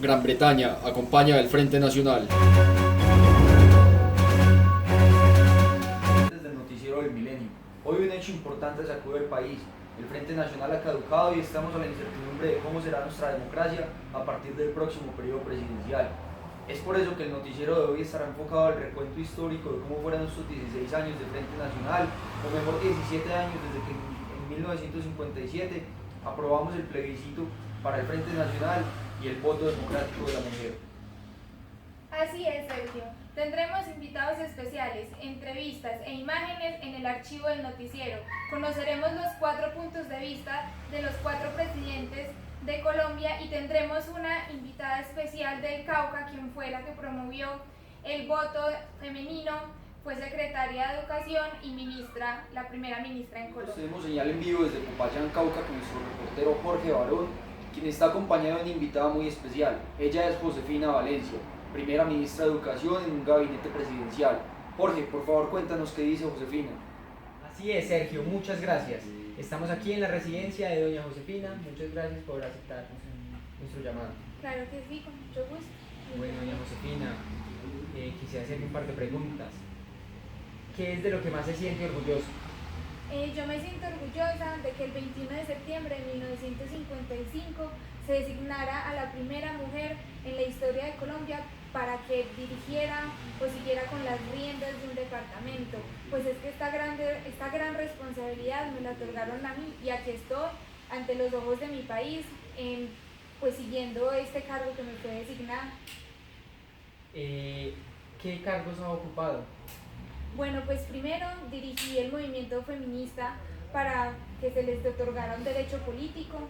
Gran Bretaña acompaña el Frente Nacional. Desde el noticiero del milenio. Hoy un hecho importante sacude el país. El Frente Nacional ha caducado y estamos a la incertidumbre de cómo será nuestra democracia a partir del próximo periodo presidencial. Es por eso que el noticiero de hoy estará enfocado al recuento histórico de cómo fueron estos 16 años de Frente Nacional, o mejor 17 años desde que en 1957 aprobamos el plebiscito para el Frente Nacional y el voto democrático de la mujer. Así es, Sergio. Tendremos invitados especiales, entrevistas e imágenes en el archivo del noticiero. Conoceremos los 4 puntos de vista de los 4 presidentes de Colombia y tendremos una invitada especial del Cauca, quien fue la que promovió el voto femenino, fue secretaria de Educación y ministra, la primera ministra en Colombia. Tenemos señal en vivo desde Popayán, Cauca, con nuestro reportero Jorge Barón, quien está acompañado de una invitada muy especial. Ella es Josefina Valencia, primera ministra de Educación en un gabinete presidencial. Jorge, por favor, cuéntanos qué dice Josefina. Así es, Sergio, muchas gracias. Estamos aquí en la residencia de doña Josefina. Muchas gracias por aceptar nuestro llamado. Claro que sí, con mucho gusto. Bueno, doña Josefina, quisiera hacerle un par de preguntas. ¿Qué es de lo que más se siente orgulloso? Yo me siento orgullosa de que el 21 de septiembre de 1955 se designara a la primera mujer en la historia de Colombia para que dirigiera o siguiera con las riendas de un departamento. Pues es que esta gran responsabilidad me la otorgaron a mí y aquí estoy ante los ojos de mi país, pues siguiendo este cargo que me fue designado. ¿Qué cargos ha ocupado? Bueno, pues primero dirigí el movimiento feminista para que se les otorgara un derecho político.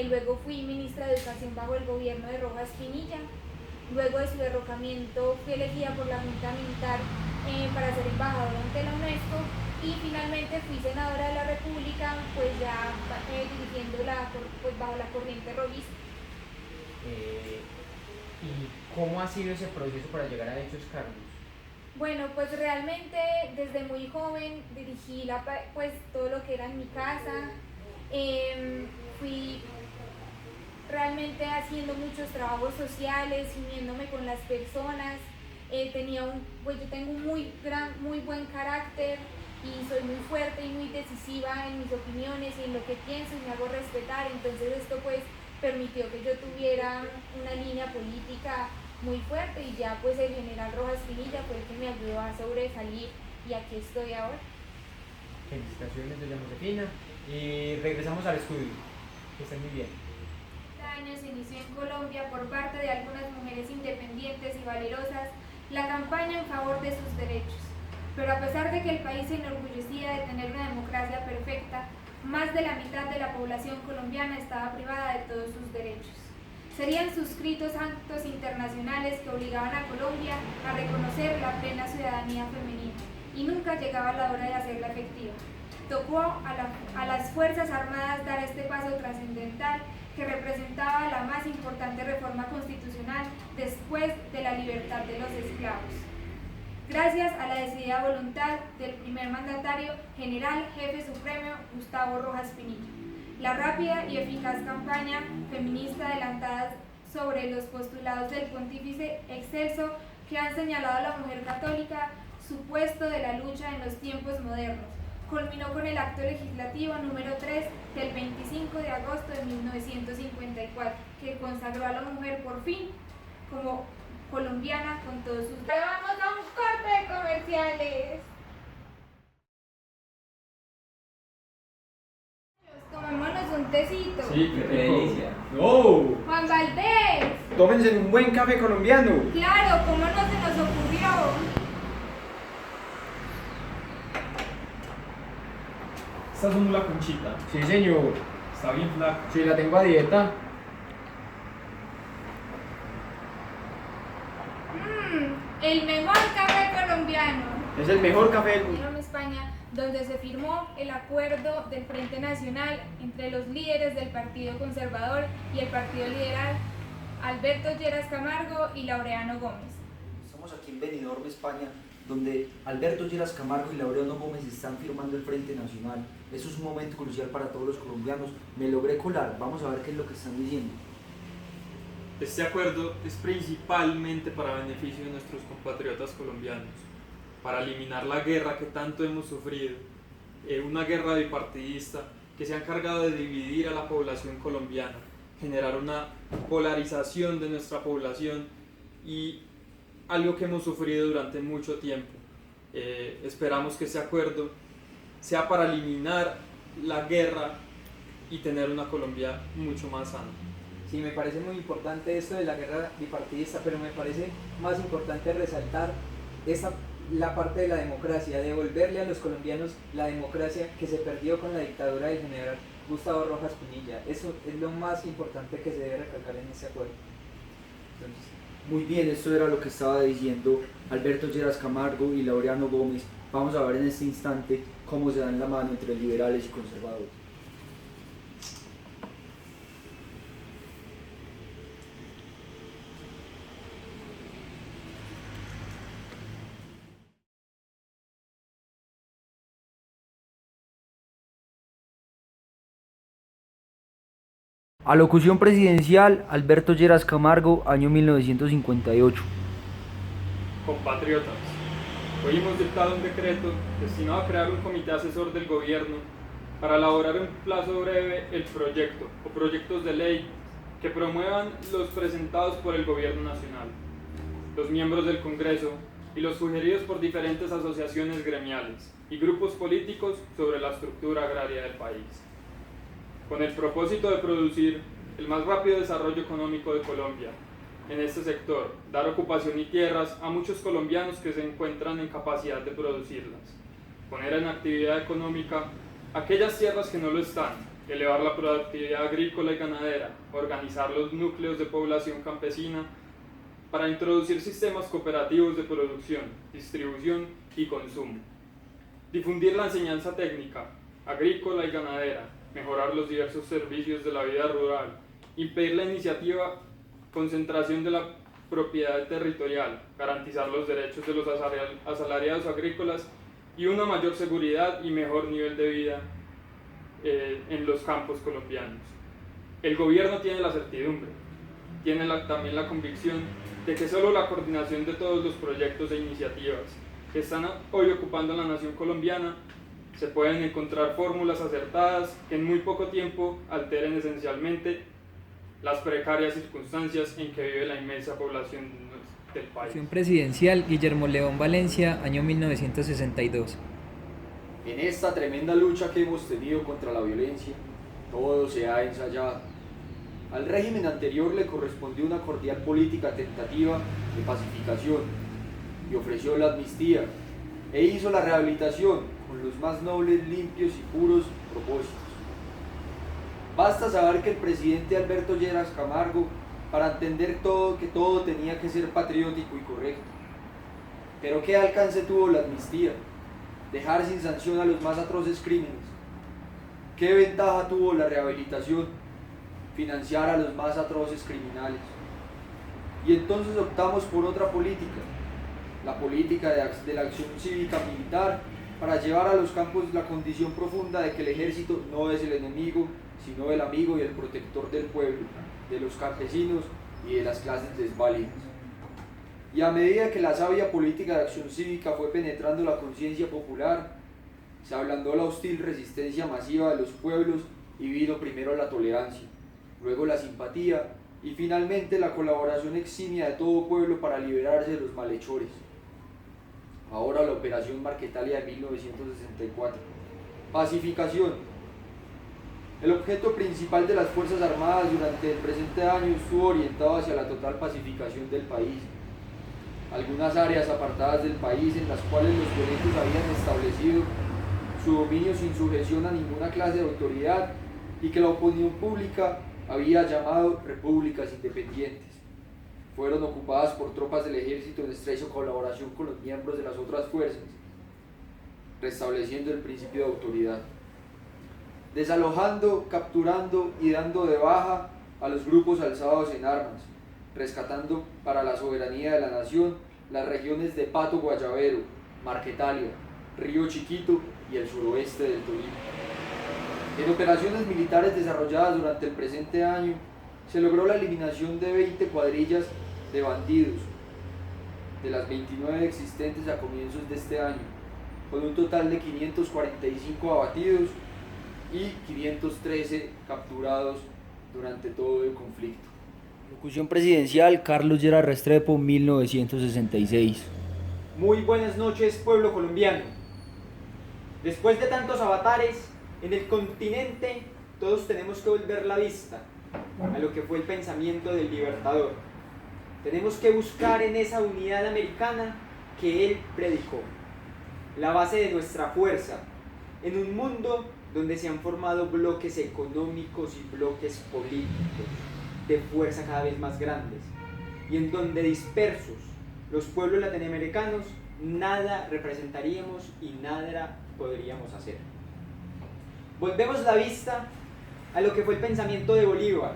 Luego fui ministra de Educación bajo el gobierno de Rojas Pinilla. Luego de su derrocamiento fui elegida por la Junta Militar para ser embajadora ante la UNESCO y finalmente fui senadora de la República, pues ya dirigiendo bajo la corriente rojista. ¿Y cómo ha sido ese proceso para llegar a dichos cargos? Bueno, pues realmente desde muy joven dirigí pues todo lo que era en mi casa. Fui realmente haciendo muchos trabajos sociales, uniéndome con las personas. Pues yo tengo un muy buen carácter y soy muy fuerte y muy decisiva en mis opiniones y en lo que pienso y me hago respetar. Entonces esto pues permitió que yo tuviera una línea política muy fuerte y ya pues el general Rojas Pinilla fue el que me ayudó a sobresalir y aquí estoy ahora. Felicitaciones, doña Josefina. Y regresamos al estudio. Que estén muy bien. Este año se inició en Colombia por parte de algunas mujeres independientes y valerosas la campaña en favor de sus derechos. Pero a pesar de que el país se enorgullecía de tener una democracia perfecta, más de la mitad de la población colombiana estaba privada de todos sus derechos. Serían suscritos actos internacionales que obligaban a Colombia a reconocer la plena ciudadanía femenina y nunca llegaba la hora de hacerla efectiva. Tocó a las Fuerzas Armadas dar este paso trascendental que representaba la más importante reforma constitucional después de la libertad de los esclavos. Gracias a la decidida voluntad del primer mandatario, general jefe supremo Gustavo Rojas Pinilla. La rápida y eficaz campaña feminista adelantada sobre los postulados del pontífice excelso que han señalado a la mujer católica su puesto de la lucha en los tiempos modernos, culminó con el acto legislativo número 3 del 25 de agosto de 1954, que consagró a la mujer por fin como colombiana con todos sus derechos. ¡Vamos a un corte de comerciales! Tomémonos un tecito. Sí, qué delicia. ¡Oh! Juan Valdés. Tómense un buen café colombiano. Claro, ¿cómo no se nos ocurrió? Esta es una conchita. Sí, señor. Está bien flaca. Sí, la tengo a dieta. El mejor café colombiano. Es el mejor café del mundo. Mira mis España, donde se firmó el acuerdo del Frente Nacional entre los líderes del Partido Conservador y el Partido Liberal, Alberto Lleras Camargo y Laureano Gómez. Estamos aquí en Benidorm, España, donde Alberto Lleras Camargo y Laureano Gómez están firmando el Frente Nacional. Eso es un momento crucial para todos los colombianos. Me logré colar, vamos a ver qué es lo que están diciendo. Este acuerdo es principalmente para beneficio de nuestros compatriotas colombianos, para eliminar la guerra que tanto hemos sufrido, una guerra bipartidista que se ha encargado de dividir a la población colombiana, generar una polarización de nuestra población y algo que hemos sufrido durante mucho tiempo. Esperamos que este acuerdo sea para eliminar la guerra y tener una Colombia mucho más sana. Sí, me parece muy importante esto de la guerra bipartidista, pero me parece más importante resaltar la parte de la democracia, devolverle a los colombianos la democracia que se perdió con la dictadura del general Gustavo Rojas Pinilla. Eso es lo más importante que se debe recalcar en este acuerdo. Entonces, Muy bien, esto era lo que estaba diciendo Alberto Lleras Camargo y Laureano Gómez. Vamos a ver en este instante cómo se dan la mano entre liberales y conservadores. Alocución presidencial, Alberto Lleras Camargo, año 1958. Compatriotas, hoy hemos dictado un decreto destinado a crear un comité asesor del gobierno para elaborar en plazo breve el proyecto o proyectos de ley que promuevan los presentados por el gobierno nacional, los miembros del Congreso y los sugeridos por diferentes asociaciones gremiales y grupos políticos sobre la estructura agraria del país, con el propósito de producir el más rápido desarrollo económico de Colombia. En este sector, dar ocupación y tierras a muchos colombianos que se encuentran en capacidad de producirlas, poner en actividad económica aquellas tierras que no lo están, elevar la productividad agrícola y ganadera, organizar los núcleos de población campesina para introducir sistemas cooperativos de producción, distribución y consumo, difundir la enseñanza técnica, agrícola y ganadera, mejorar los diversos servicios de la vida rural, impedir la iniciativa concentración de la propiedad territorial, garantizar los derechos de los asalariados agrícolas y una mayor seguridad y mejor nivel de vida en los campos colombianos. El gobierno tiene la certidumbre, tiene también la convicción de que solo la coordinación de todos los proyectos e iniciativas que están hoy ocupando la nación colombiana se pueden encontrar fórmulas acertadas que en muy poco tiempo alteren esencialmente las precarias circunstancias en que vive la inmensa población del país. Alocución presidencial, Guillermo León Valencia, año 1962. En esta tremenda lucha que hemos tenido contra la violencia, todo se ha ensayado. Al régimen anterior le correspondió una cordial política tentativa de pacificación y ofreció la amnistía e hizo la rehabilitación con los más nobles, limpios y puros propósitos. Basta saber que el presidente Alberto Lleras Camargo, para entender que todo tenía que ser patriótico y correcto. Pero ¿qué alcance tuvo la amnistía? Dejar sin sanción a los más atroces crímenes. ¿Qué ventaja tuvo la rehabilitación? Financiar a los más atroces criminales. Y entonces optamos por otra política, la política de la acción cívica militar, para llevar a los campos la condición profunda de que el ejército no es el enemigo, sino el amigo y el protector del pueblo, de los campesinos y de las clases desválidas. Y a medida que la sabia política de acción cívica fue penetrando la conciencia popular, se ablandó la hostil resistencia masiva de los pueblos y vino primero la tolerancia, luego la simpatía y finalmente la colaboración eximia de todo pueblo para liberarse de los malhechores. Ahora la operación Marquetalia de 1964. Pacificación. El objeto principal de las Fuerzas Armadas durante el presente año estuvo orientado hacia la total pacificación del país. Algunas áreas apartadas del país en las cuales los violentos habían establecido su dominio sin sujeción a ninguna clase de autoridad y que la opinión pública había llamado repúblicas independientes, fueron ocupadas por tropas del ejército en estrecha colaboración con los miembros de las otras fuerzas. restableciendo el principio de autoridad, desalojando, capturando y dando de baja a los grupos alzados en armas, rescatando para la soberanía de la nación las regiones de Pato Guayabero, Marquetalia, Río Chiquito y el suroeste del Tolima. En operaciones militares desarrolladas durante el presente año, se logró la eliminación de 20 cuadrillas de bandidos, de las 29 existentes a comienzos de este año, con un total de 545 abatidos y 513 capturados durante todo el conflicto. Locución presidencial, Carlos Lleras Restrepo, 1966. Muy buenas noches, pueblo colombiano. Después de tantos avatares, en el continente todos tenemos que volver la vista a lo que fue el pensamiento del Libertador. Tenemos que buscar en esa unidad americana que él predicó, la base de nuestra fuerza, en un mundo donde se han formado bloques económicos y bloques políticos de fuerza cada vez más grandes, y en donde dispersos los pueblos latinoamericanos nada representaríamos y nada podríamos hacer. Volvemos la vista a lo que fue el pensamiento de Bolívar,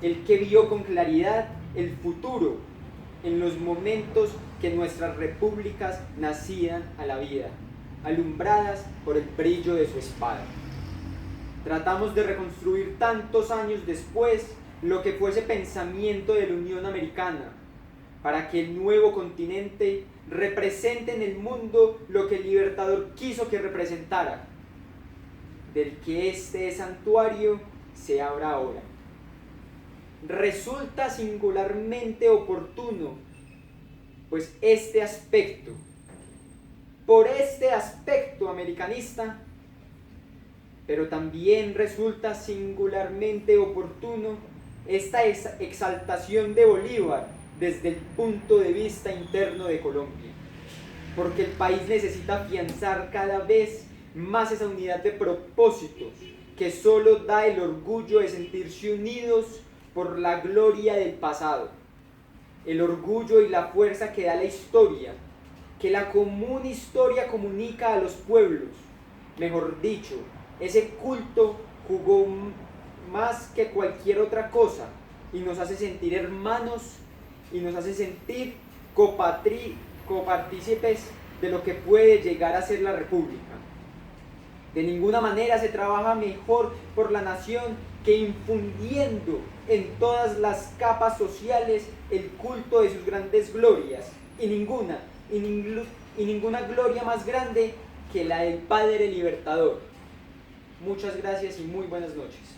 el que vio con claridad el futuro en los momentos que nuestras repúblicas nacían a la vida, alumbradas por el brillo de su espada. Tratamos de reconstruir tantos años después lo que fue ese pensamiento de la Unión Americana, para que el nuevo continente represente en el mundo lo que el Libertador quiso que representara, del que este santuario se abra ahora. Resulta singularmente oportuno, pues por este aspecto americanista, pero también resulta singularmente oportuno esta exaltación de Bolívar desde el punto de vista interno de Colombia, porque el país necesita afianzar cada vez más esa unidad de propósitos que solo da el orgullo de sentirse unidos por la gloria del pasado, el orgullo y la fuerza que da la historia, que la común historia comunica a los pueblos. Mejor dicho, ese culto jugó más que cualquier otra cosa y nos hace sentir hermanos y nos hace sentir copartícipes de lo que puede llegar a ser la República. De ninguna manera se trabaja mejor por la nación que infundiendo en todas las capas sociales el culto de sus grandes glorias, y ninguna gloria más grande que la del Padre Libertador. Muchas gracias y muy buenas noches.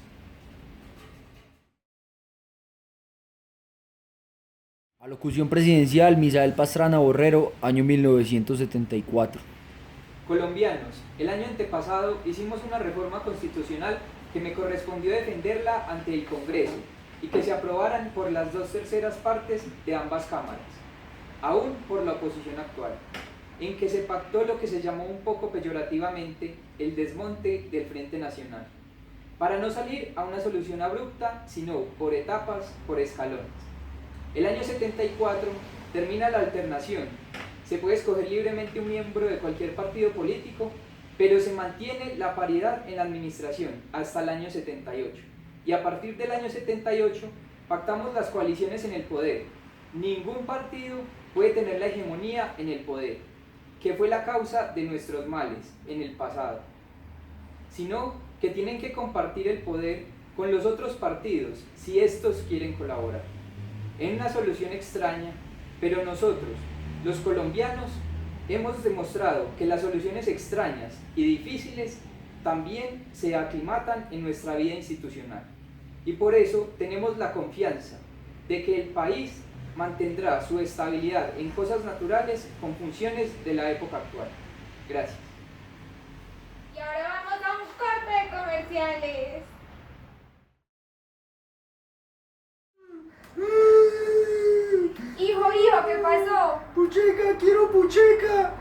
Alocución presidencial, Misael Pastrana Borrero, año 1974. Colombianos, el año antepasado hicimos una reforma constitucional que me correspondió defenderla ante el Congreso y que se aprobaran por las 2/3 partes de ambas cámaras, aún por la oposición actual, en que se pactó lo que se llamó un poco peyorativamente el desmonte del Frente Nacional, para no salir a una solución abrupta, sino por etapas, por escalones. El año 74 termina la alternación. Se puede escoger libremente un miembro de cualquier partido político, pero se mantiene la paridad en la administración hasta el año 78. Y a partir del año 78 pactamos las coaliciones en el poder. Ningún partido puede tener la hegemonía en el poder, que fue la causa de nuestros males en el pasado, sino que tienen que compartir el poder con los otros partidos si estos quieren colaborar. En una solución extraña, pero nosotros, los colombianos, hemos demostrado que las soluciones extrañas y difíciles también se aclimatan en nuestra vida institucional. Y por eso tenemos la confianza de que el país mantendrá su estabilidad en cosas naturales con funciones de la época actual. Gracias. Y ahora vamos a un corte de comerciales. Hijo, ¿qué pasó? Pucheca, quiero pucheca.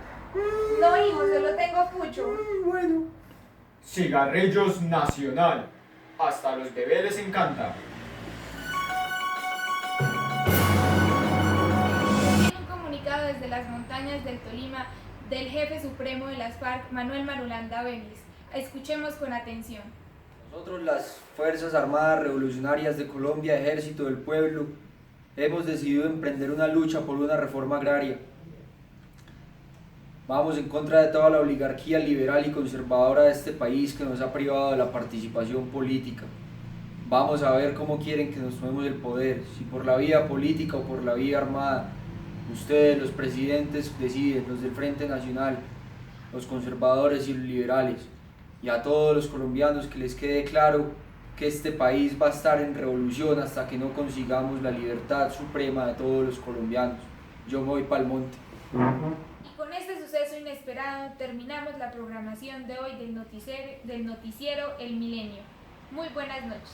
No, hijo, solo tengo pucho. Bueno. Cigarrillos Nacional. Hasta los bebés les encanta. En un comunicado desde las montañas del Tolima, del jefe supremo de las FARC, Manuel Marulanda Vélez. Escuchemos con atención. Nosotros, las Fuerzas Armadas Revolucionarias de Colombia, Ejército del Pueblo, hemos decidido emprender una lucha por una reforma agraria. Vamos en contra de toda la oligarquía liberal y conservadora de este país que nos ha privado de la participación política. Vamos a ver cómo quieren que nos tomemos el poder, si por la vía política o por la vía armada. Ustedes, los presidentes, deciden, los del Frente Nacional, los conservadores y los liberales. Y a todos los colombianos que les quede claro que este país va a estar en revolución hasta que no consigamos la libertad suprema de todos los colombianos. Yo me voy pa'l monte. Y con este suceso inesperado terminamos la programación de hoy del noticiero El Milenio. Muy buenas noches.